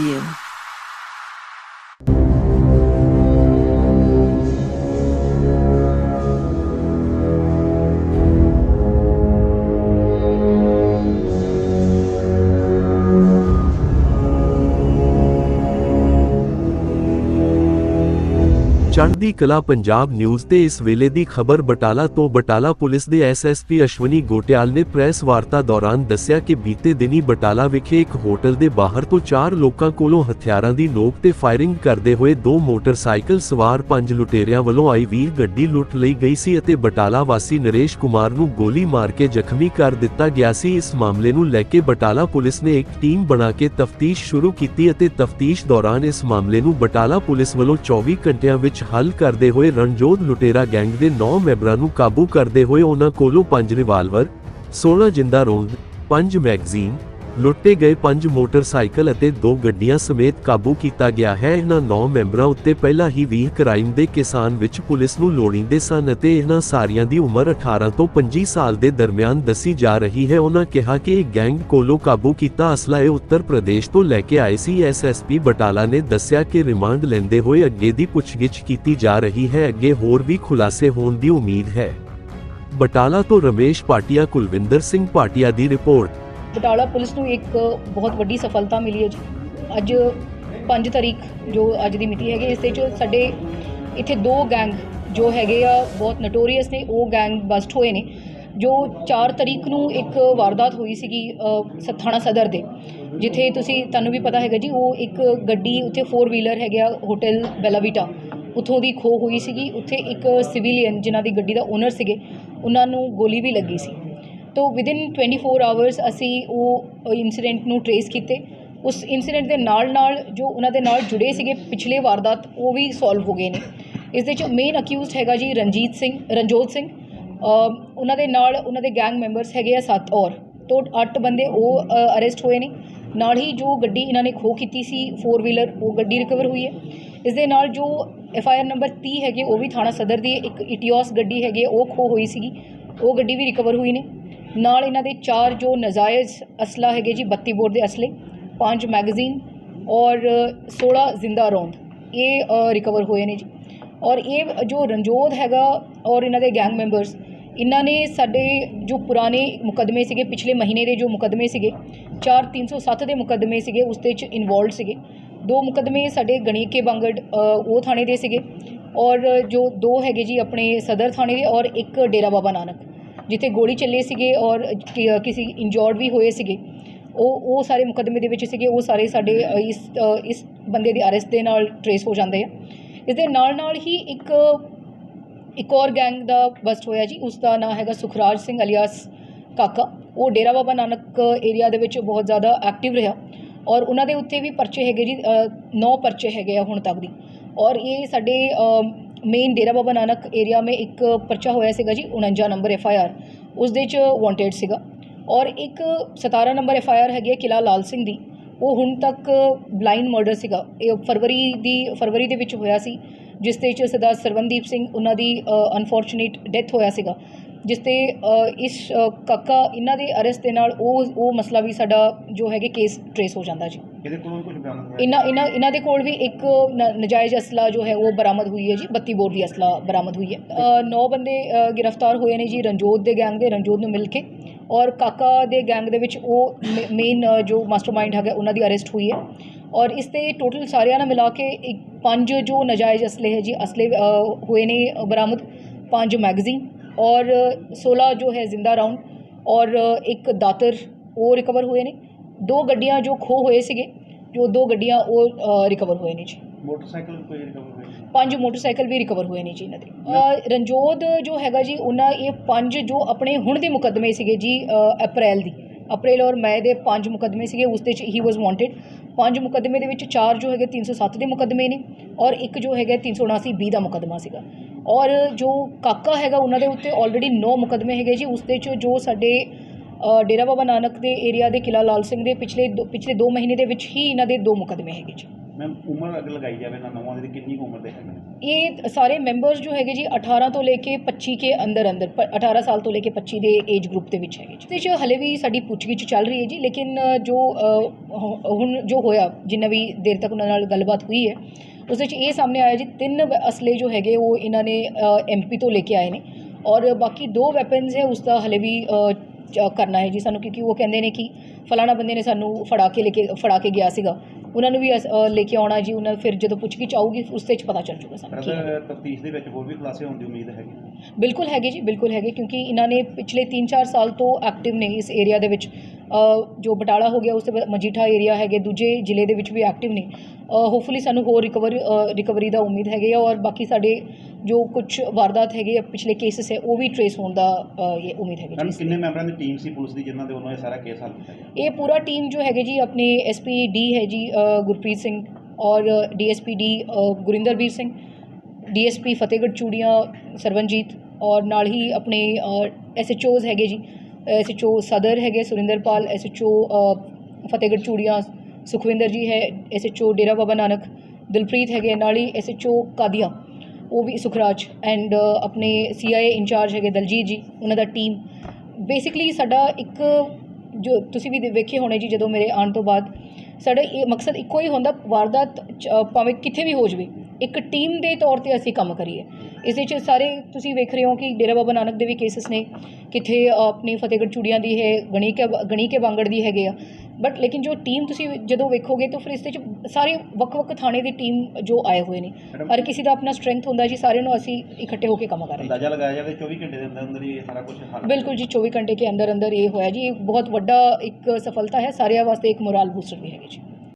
AVM। ਚੜ੍ਹਦੀ ਕਲਾ ਪੰਜਾਬ ਨਿਊਜ਼ ਤੇ ਇਸ ਵੇਲੇ ਦੀ ਖਬਰ ਬਟਾਲਾ ਤੋਂ। ਬਟਾਲਾ ਪੁਲਿਸ ਦੇ ਐਸਐਸਪੀ ਅਸ਼ਵਨੀ ਗੋਟਿਆਲ ਨੇ ਪ੍ਰੈਸ ਵਾਰਤਾ ਦੌਰਾਨ ਦੱਸਿਆ ਕਿ ਬੀਤੇ ਦਿਨੀ ਬਟਾਲਾ ਵਿਖੇ ਇੱਕ ਹੋਟਲ ਦੇ ਬਾਹਰ ਤੋਂ 4 ਲੋਕਾਂ ਕੋਲੋਂ ਹਥਿਆਰਾਂ ਦੀ ਨੋਕ ਤੇ ਫਾਇਰਿੰਗ ਕਰਦੇ ਹੋਏ 2 ਮੋਟਰਸਾਈਕਲ ਸਵਾਰ 5 ਲੁਟੇਰਿਆਂ ਵੱਲੋਂ ਆਈ ਵੀਰ ਗੱਡੀ ਲੁੱਟ ਲਈ ਗਈ ਸੀ ਅਤੇ ਬਟਾਲਾ ਵਾਸੀ ਨਰੇਸ਼ ਕੁਮਾਰ ਨੂੰ ਗੋਲੀ ਮਾਰ ਕੇ ਜ਼ਖਮੀ ਕਰ ਦਿੱਤਾ ਗਿਆ ਸੀ। ਇਸ ਮਾਮਲੇ ਨੂੰ ਲੈ ਕੇ ਬਟਾਲਾ ਪੁਲਿਸ ਨੇ ਇੱਕ ਟੀਮ ਬਣਾ ਕੇ ਤਫਤੀਸ਼ ਸ਼ੁਰੂ ਕੀਤੀ ਅਤੇ ਤਫਤੀਸ਼ ਦੌਰਾਨ ਇਸ ਮਾਮਲੇ ਨੂੰ ਬਟਾਲਾ ਪੁਲਿਸ ਵੱਲੋਂ 24 ਘੰਟਿਆਂ ਵਿੱਚ ਹੱਲ ਕਰਦੇ ਹੋਏ ਰਣਜੋਧ ਲੁਟੇਰਾ ਗੈਂਗ ਦੇ 9 ਮੈਂਬਰਾਂ ਨੂੰ ਕਾਬੂ ਕਰਦੇ ਹੋਏ ਉਹਨਾਂ ਕੋਲੋਂ 5 ਰਿਵਾਲਵਰ, 16 ਜਿੰਦਾ ਰੌਂਦ, 5 ਮੈਗਜ਼ੀਨ, ਲੁੱਟੇ ਗਏ 5 ਮੋਟਰਸਾਈਕਲ ਅਤੇ 2 ਗੱਡੀਆਂ ਸਮੇਤ ਕਾਬੂ ਕੀਤਾ ਗਿਆ ਹੈ। ਇਹਨਾਂ 9 ਮੈਂਬਰਾਂ ਉੱਤੇ ਪਹਿਲਾਂ ਹੀ 20 ਕ੍ਰਾਈਮ ਦੇ ਕੇਸਾਂ ਵਿੱਚ ਪੁਲਿਸ ਨੂੰ ਲੋੜੀਂਦੇ ਸਨ ਅਤੇ ਇਹਨਾਂ ਸਾਰਿਆਂ ਦੀ ਉਮਰ 18 ਤੋਂ 25 ਸਾਲ ਦੇ ਦਰਮਿਆਨ ਦੱਸੀ ਜਾ ਰਹੀ ਹੈ। ਉਹਨਾਂ ਕਿਹਾ ਕਿ ਇਹ ਗੈਂਗ ਕੋਲੋਂ ਕਾਬੂ ਕੀਤਾ ਅਸਲਾ ਇਹ ਉੱਤਰ ਪ੍ਰਦੇਸ਼ ਤੋਂ ਲੈ ਕੇ ਆਏ ਸੀ। ਐਸਐਸਪੀ ਬਟਾਲਾ ਨੇ ਦੱਸਿਆ ਕਿ ਰਿਮਾਂਡ ਲੈਂਦੇ ਹੋਏ ਅੱਗੇ ਦੀ ਪੁੱਛਗਿੱਛ ਕੀਤੀ ਜਾ ਰਹੀ ਹੈ। ਅੱਗੇ ਹੋਰ ਵੀ ਖੁਲਾਸੇ ਹੋਣ ਦੀ ਉਮੀਦ ਹੈ। ਬਟਾਲਾ ਤੋਂ ਰਮੇਸ਼ ਪਾਟਿਆ, ਕੁਲਵਿੰਦਰ ਸਿੰਘ ਪਾਟਿਆ ਦੀ ਰਿਪੋਰਟ। ਬਟਾਲਾ ਪੁਲਿਸ ਨੂੰ ਇੱਕ ਬਹੁਤ ਵੱਡੀ ਸਫਲਤਾ ਮਿਲੀ ਹੈ ਜੀ। ਅੱਜ 5 ਤਾਰੀਖ ਜੋ ਅੱਜ ਦੀ ਮਿਤੀ ਹੈਗੀ, ਇਸ ਦੇ 'ਚ ਸਾਡੇ ਇੱਥੇ 2 ਗੈਂਗ ਜੋ ਹੈਗੇ ਆ ਬਹੁਤ ਨਟੋਰੀਅਸ ਨੇ, ਉਹ ਗੈਂਗ ਬਸਟ ਹੋਏ ਨੇ। ਜੋ 4 ਤਾਰੀਖ ਨੂੰ ਇੱਕ ਵਾਰਦਾਤ ਹੋਈ ਸੀਗੀ ਥਾਣਾ ਸਦਰ ਦੇ, ਜਿੱਥੇ ਤੁਹਾਨੂੰ ਵੀ ਪਤਾ ਹੈਗਾ ਜੀ, ਉਹ ਇੱਕ ਗੱਡੀ ਉੱਥੇ 4 ਵੀਲਰ ਹੈਗਾ ਹੋਟਲ ਬੈਲਾਵੀਟਾ, ਉੱਥੋਂ ਦੀ ਖੋਹ ਹੋਈ ਸੀਗੀ। ਉੱਥੇ ਇੱਕ ਸਿਵਿਲੀਅਨ ਜਿਨ੍ਹਾਂ ਦੀ ਗੱਡੀ ਦਾ ਓਨਰ ਸੀਗੇ, ਉਹਨਾਂ ਨੂੰ ਗੋਲੀ ਵੀ ਲੱਗੀ ਸੀ। ਤੋ ਵਿਦਿਨ 24 ਆਵਰਸ ਅਸੀਂ ਉਹ ਇਨਸੀਡੈਂਟ ਨੂੰ ਟਰੇਸ ਕੀਤੇ। ਉਸ ਇਨਸੀਡੈਂਟ ਦੇ ਨਾਲ ਜੋ ਉਹਨਾਂ ਦੇ ਨਾਲ ਜੁੜੇ ਸੀਗੇ ਪਿਛਲੇ ਵਾਰਦਾਤ, ਉਹ ਵੀ ਸੋਲਵ ਹੋ ਗਏ ਨੇ। ਇਸ ਦੇ 'ਚ ਮੇਨ ਅਕਿਊਜ਼ਡ ਹੈਗਾ ਜੀ ਰਣਜੋਤ ਸਿੰਘ। ਉਹਨਾਂ ਦੇ ਨਾਲ ਉਹਨਾਂ ਦੇ ਗੈਂਗ ਮੈਂਬਰਸ ਹੈਗੇ ਆ 7 ਔਰ, ਤੋਂ 8 ਬੰਦੇ ਉਹ ਅਰੈਸਟ ਹੋਏ ਨੇ। ਨਾਲ ਹੀ ਜੋ ਗੱਡੀ ਇਹਨਾਂ ਨੇ ਖੋਹ ਕੀਤੀ ਸੀ 4 ਵੀਲਰ, ਉਹ ਗੱਡੀ ਰਿਕਵਰ ਹੋਈ ਹੈ। ਇਸ ਦੇ ਨਾਲ ਜੋ FIR ਨੰਬਰ 30 ਹੈਗੇ, ਉਹ ਵੀ ਥਾਣਾ ਸਦਰ ਦੀ ਇੱਕ ਇਟੀਓਸ ਗੱਡੀ ਹੈਗੀ, ਉਹ ਖੋਹ ਹੋਈ ਸੀਗੀ, ਉਹ ਗੱਡੀ ਵੀ ਰਿਕਵਰ ਹੋਈ ਨੇ। ਨਾਲ ਇਹਨਾਂ ਦੇ 4 ਜੋ ਨਜਾਇਜ਼ ਅਸਲਾ ਹੈਗੇ ਜੀ, 32 ਬੋਰ ਦੇ ਅਸਲੇ, 5 ਮੈਗਜ਼ੀਨ ਔਰ 16 ਜ਼ਿੰਦਾ ਰੌਂਦ, ਇਹ ਰਿਕਵਰ ਹੋਏ ਨੇ ਜੀ। ਔਰ ਇਹ ਜੋ ਰਣਜੋਧ ਹੈਗਾ ਔਰ ਇਹਨਾਂ ਦੇ ਗੈਂਗ ਮੈਂਬਰਸ, ਇਹਨਾਂ ਨੇ ਸਾਡੇ ਜੋ ਪੁਰਾਣੇ ਮੁਕੱਦਮੇ ਸੀਗੇ, ਪਿਛਲੇ ਮਹੀਨੇ ਦੇ ਜੋ ਮੁਕੱਦਮੇ ਸੀਗੇ, 4 307 ਦੇ ਮੁਕੱਦਮੇ ਸੀਗੇ, ਉਸ ਦੇ 'ਚ ਇਨਵੋਲਵਡ ਸੀਗੇ। 2 ਮੁਕੱਦਮੇ ਸਾਡੇ ਗਣੀਕੇ ਬੰਗੜ ਉਹ ਥਾਣੇ ਦੇ ਸੀਗੇ, ਔਰ ਜੋ 2 ਹੈਗੇ ਜੀ ਆਪਣੇ ਸਦਰ ਥਾਣੇ ਦੇ, ਔਰ ਇੱਕ ਡੇਰਾ ਬਾਬਾ ਨਾਨਕ ਜਿੱਥੇ ਗੋਲੀ ਚੱਲੇ ਸੀਗੇ ਔਰ ਕਿਸੇ ਇੰਜੋਰਡ ਵੀ ਹੋਏ ਸੀਗੇ, ਉਹ ਸਾਰੇ ਮੁਕੱਦਮੇ ਦੇ ਵਿੱਚ ਸੀਗੇ। ਉਹ ਸਾਰੇ ਸਾਡੇ ਇਸ ਬੰਦੇ ਦੇ ਅਰੈਸਟ ਦੇ ਨਾਲ ਟਰੇਸ ਹੋ ਜਾਂਦੇ ਆ। ਇਸ ਦੇ ਨਾਲ ਹੀ ਇੱਕ ਔਰ ਗੈਂਗ ਦਾ ਬਸਟ ਹੋਇਆ ਜੀ, ਉਸ ਦਾ ਨਾਂ ਹੈਗਾ ਸੁਖਰਾਜ ਸਿੰਘ ਅਲੀਆਸ ਕਾਕਾ। ਉਹ ਡੇਰਾ ਬਾਬਾ ਨਾਨਕ ਏਰੀਆ ਦੇ ਵਿੱਚ ਬਹੁਤ ਜ਼ਿਆਦਾ ਐਕਟਿਵ ਰਿਹਾ ਔਰ ਉਹਨਾਂ ਦੇ ਉੱਤੇ ਵੀ ਪਰਚੇ ਹੈਗੇ ਜੀ, 9 ਪਰਚੇ ਹੈਗੇ ਆ ਹੁਣ ਤੱਕ ਦੀ। ਔਰ ਇਹ ਸਾਡੇ ਮੇਨ ਡੇਰਾ ਬਾਬਾ ਨਾਨਕ ਏਰੀਆ में एक पर्चा होया सीगा जी 49 नंबर FIR, उस दे च वांटेड सीगा। और एक 17 नंबर FIR हैगी किला लाल सिंह दी, वो हुण तक ब्लाइंड मर्डर सीगा, फरवरी दे विच होया सी, जिस दे च सरदार सरवनदीप सिंह उन्हां दी अनफॉर्चुनेट डेथ होया सीगा, जिस ते इस काका इन्हां दे अरेस्ट दे नाल ਉਹ ਮਸਲਾ ਵੀ ਸਾਡਾ ਜੋ ਹੈਗੇ ਕੇਸ ਟਰੇਸ ਹੋ ਜਾਂਦਾ ਜੀ। ਇਹਦੇ ਕੋਲ ਕੁਝ ਬਿਆਨ ਹੋਇਆ, ਇਹਨਾਂ ਦੇ ਕੋਲ ਵੀ ਇੱਕ ਨਜਾਇਜ਼ ਅਸਲਾ ਜੋ ਹੈ ਉਹ ਬਰਾਮਦ ਹੋਈ ਹੈ ਜੀ, 32 ਬੋਰ ਦੀ ਅਸਲਾ ਬਰਾਮਦ ਹੋਈ ਹੈ। 9 ਬੰਦੇ ਗ੍ਰਿਫਤਾਰ ਹੋਏ ਨੇ ਜੀ ਰਣਜੋਧ ਦੇ ਗੈਂਗ ਦੇ, ਰਣਜੋਧ ਨੂੰ ਮਿਲ ਕੇ, ਔਰ ਕਾਕਾ ਦੇ ਗੈਂਗ ਦੇ ਵਿੱਚ ਉਹ ਮੇਨ ਜੋ ਮਾਸਟਰਮਾਈਂਡ ਹੈਗਾ ਉਹਨਾਂ ਦੀ ਅਰੈਸਟ ਹੋਈ ਹੈ। ਔਰ ਇਸ ਤੇ ਟੋਟਲ ਸਾਰਿਆਂ ਨਾਲ ਮਿਲਾ ਕੇ 5 ਜੋ ਨਜਾਇਜ਼ ਅਸਲੇ ਹੈ ਜੀ, ਅਸਲੇ ਹੋਏ ਨੇ ਬਰਾਮਦ, 5 ਮੈਗਜ਼ੀਨ और 16 जो है जिंदा राउंड और एक दातर वो रिकवर हुए ने। 2 गड्डियां जो खो हुए सीगे, जो 2 गड्डियां वो रिकवर हुए ने जी। मोटरसाइकिल कोई रिकवर हुए, 5 मोटरसाइकिल भी रिकवर हुए ने जी। इन्हां दे रणजोध जो हैगा जी, उन्हां ये 5 जो अपने हुण दे मुकदमे सीगे जी, अप्रैल और मई दे 5 मुकदमे सीगे, उस दे ही वाज वांटेड। 5 मुकदमे दे विच 4 जो हैगे 307 दे मुकदमे ने और एक जो हैगा 379B दा मुकदमा सीगा। और जो काका हैगा उन्होंने उत्ते ऑलरेडी 9 मुकदमे हैगे जी। उस दे जो साडे डेरा बाबा नानक दे एरिया दे किला लाल सिंह दे पिछले 2 महीने दे विच ही इन्हां दे 2 मुकदमे हैगे जी। ਮੈਮ ਉਮਰ ਅਗਰ ਲਗਾਈ ਜਾਵੇ ਨਾ ਨੌਵਾਂ ਦੀ ਕਿੰਨੀ ਕੁ ਉਮਰ ਦੇ ਹੈਗੇ ਨੇ? ਇਹ ਸਾਰੇ ਮੈਂਬਰਸ ਜੋ ਹੈਗੇ ਜੀ 18 ਤੋਂ ਲੈ ਕੇ 25 ਕੇ ਅੰਦਰ 18 ਸਾਲ ਤੋਂ ਲੈ ਕੇ 25 ਦੇ ਏਜ ਗਰੁੱਪ ਦੇ ਵਿੱਚ ਹੈਗੇ ਜੀ। ਇਹਦੇ 'ਚ ਹਲੇ ਵੀ ਸਾਡੀ ਪੁੱਛਗਿੱਛ ਚੱਲ ਰਹੀ ਹੈ ਜੀ, ਲੇਕਿਨ ਜੋ ਹੁਣ ਜੋ ਹੋਇਆ ਜਿੰਨਾ ਵੀ ਦੇਰ ਤੱਕ ਉਹਨਾਂ ਨਾਲ ਗੱਲਬਾਤ ਹੋਈ ਹੈ ਉਸ ਵਿੱਚ ਇਹ ਸਾਹਮਣੇ ਆਇਆ ਜੀ 3 ਅਸਲੇ ਜੋ ਹੈਗੇ ਉਹ ਇਹਨਾਂ ਨੇ MP ਤੋਂ ਲੈ ਕੇ ਆਏ ਨੇ, ਔਰ ਬਾਕੀ 2 ਵੈਪਨਸ ਹੈ ਉਸ ਦਾ ਹਲੇ ਵੀ ਕਰਨਾ ਹੈ ਜੀ ਸਾਨੂੰ, ਕਿਉਂਕਿ ਉਹ ਕਹਿੰਦੇ ਨੇ ਕਿ ਫਲਾਣਾ ਬੰਦੇ ਨੇ ਸਾਨੂੰ ਫੜਾ ਕੇ ਗਿਆ ਸੀਗਾ, ਉਹਨਾਂ ਨੂੰ ਵੀ ਲੈ ਕੇ ਆਉਣਾ ਜੀ। ਉਹਨਾਂ ਫਿਰ ਜਦੋਂ ਪੁੱਛਗਿੱਛ ਆਊਗੀ ਉਸ ਦੇ 'ਚ ਪਤਾ ਚੱਲ ਜੂਗਾ ਸਾਨੂੰ। ਤਫਤੀਸ਼ ਦੇ ਵਿੱਚ ਹੋਰ ਵੀ ਖੁਲਾਸੇ ਹੋਣ ਦੀ ਉਮੀਦ ਹੈਗੀ? ਬਿਲਕੁਲ ਹੈਗੇ ਜੀ, ਬਿਲਕੁਲ ਹੈਗੇ, ਕਿਉਂਕਿ ਇਹਨਾਂ ਨੇ ਪਿਛਲੇ 3-4 ਸਾਲ ਤੋਂ ਐਕਟਿਵ ਨੇ ਇਸ ਏਰੀਆ ਦੇ ਵਿੱਚ। ਜੋ ਬਟਾਲਾ ਹੋ ਗਿਆ ਉਸ ਤੋਂ ਬਾਅਦ ਮਜੀਠਾ ਏਰੀਆ ਹੈਗੇ, ਦੂਜੇ ਜ਼ਿਲ੍ਹੇ ਦੇ ਵਿੱਚ ਵੀ ਐਕਟਿਵ ਨੇ। ਹੋਪਫੁਲੀ ਸਾਨੂੰ ਹੋਰ ਰਿਕਵਰੀ ਦਾ ਉਮੀਦ ਹੈਗੇ ਆ, ਔਰ ਬਾਕੀ ਸਾਡੇ ਜੋ ਕੁਝ ਵਾਰਦਾਤ ਹੈਗੇ ਆ ਪਿਛਲੇ ਕੇਸਿਸ ਹੈ ਉਹ ਵੀ ਟਰੇਸ ਹੋਣ ਦਾ ਇਹ ਉਮੀਦ ਹੈਗੀ ਜੀ। ਕਿੰਨੇ ਮੈਂਬਰਾਂ ਦੀ ਟੀਮ ਸੀ ਪੁਲਿਸ ਦੀ ਜਿਨ੍ਹਾਂ ਦੇ ਵੱਲੋਂ ਇਹ ਸਾਰਾ ਕੇਸ ਹੱਲ ਕੀਤਾ ਗਿਆ? ਇਹ ਪੂਰਾ ਟੀਮ ਜੋ ਹੈਗੇ ਜੀ ਆਪਣੇ SP D ਹੈ ਜੀ ਗੁਰਪ੍ਰੀਤ ਸਿੰਘ, ਔਰ DSP D ਗੁਰਿੰਦਰਵੀਰ Singh, DSP Fatehgarh Churian Sarwanjit, ਔਰ ਨਾਲ ਹੀ ਆਪਣੇ SHOs ਹੈਗੇ ਜੀ, SHO ਸਦਰ ਹੈਗੇ ਸੁਰਿੰਦਰਪਾਲ, SHO ਫਤਿਹਗੜ੍ਹ ਚੂੜੀਆਂ ਸੁਖਵਿੰਦਰ ਜੀ ਹੈ, SHO ਡੇਰਾ ਬਾਬਾ ਨਾਨਕ ਦਿਲਪ੍ਰੀਤ ਹੈਗੇ, ਨਾਲ ਹੀ SHO ਕਾਦੀਆਂ ਉਹ ਵੀ ਸੁਖਰਾਜ, ਐਂਡ ਆਪਣੇ CIA ਇੰਚਾਰਜ ਹੈਗੇ ਦਲਜੀਤ ਜੀ, ਉਹਨਾਂ ਦਾ ਟੀਮ। ਬੇਸਿਕਲੀ ਸਾਡਾ ਇੱਕ ਜੋ ਤੁਸੀਂ ਵੀ ਵੇਖੇ ਹੋਣੇ ਜੀ, ਜਦੋਂ ਮੇਰੇ ਆਉਣ ਤੋਂ ਬਾਅਦ ਸਾਡਾ ਇਹ ਮਕਸਦ ਇੱਕੋ ਹੀ ਹੁੰਦਾ, ਵਾਰਦਾਤ ਭਾਵੇਂ ਕਿੱਥੇ ਵੀ ਹੋ ਜਾਵੇ ਇੱਕ ਟੀਮ ਦੇ ਤੌਰ ਤੇ ਅਸੀਂ ਕੰਮ ਕਰੀਏ। ਇਸ ਵਿੱਚ ਸਾਰੇ ਤੁਸੀਂ ਵੇਖ ਰਹੇ ਹੋ ਕਿ ਡੇਰਾ ਬਾਬਾ ਨਾਨਕ ਦੇ ਵੀ ਕੇਸਿਸ ਨੇ, ਕਿੱਥੇ ਆਪਣੀ ਫਤਿਹਗੜ੍ਹ ਚੂੜੀਆਂ ਦੀ ਹੈ, ਗਣੀ ਕੇ ਬਾਂਗੜ ਦੀ ਹੈਗੇ ਆ, ਬਟ ਲੇਕਿਨ ਜੋ ਟੀਮ ਤੁਸੀਂ ਜਦੋਂ ਵੇਖੋਗੇ ਤਾਂ ਫਿਰ ਇਸ ਦੇ 'ਚ ਸਾਰੇ ਵੱਖ-ਵੱਖ ਥਾਣੇ ਦੀ ਟੀਮ ਜੋ ਆਏ ਹੋਏ ਨੇ, ਹਰ ਕਿਸੇ ਦਾ ਆਪਣਾ ਸਟਰੈਂਥ ਹੁੰਦਾ ਜੀ, ਸਾਰਿਆਂ ਨੂੰ ਅਸੀਂ ਇਕੱਠੇ ਹੋ ਕੇ ਕੰਮ ਕਰ ਰਹੇ ਹਾਂ। ਅੰਦਾਜ਼ਾ ਲਗਾਇਆ ਜਾਵੇ 24 ਘੰਟੇ ਦੇ ਅੰਦਰ ਅੰਦਰ ਹੀ ਇਹ ਸਾਰਾ ਕੁਝ ਹੱਲ? ਬਿਲਕੁਲ ਜੀ, 24 ਘੰਟੇ ਕੇ ਅੰਦਰ ਅੰਦਰ ਇਹ ਹੋਇਆ ਜੀ। ਇਹ ਬਹੁਤ ਵੱਡਾ ਇੱਕ ਸਫਲਤਾ ਹੈ, ਸਾਰਿਆਂ ਵਾਸਤੇ ਇੱਕ ਮੋਰਲ ਬੂਸਟਰ ਵੀ ਹੈਗੀ ਜੀ।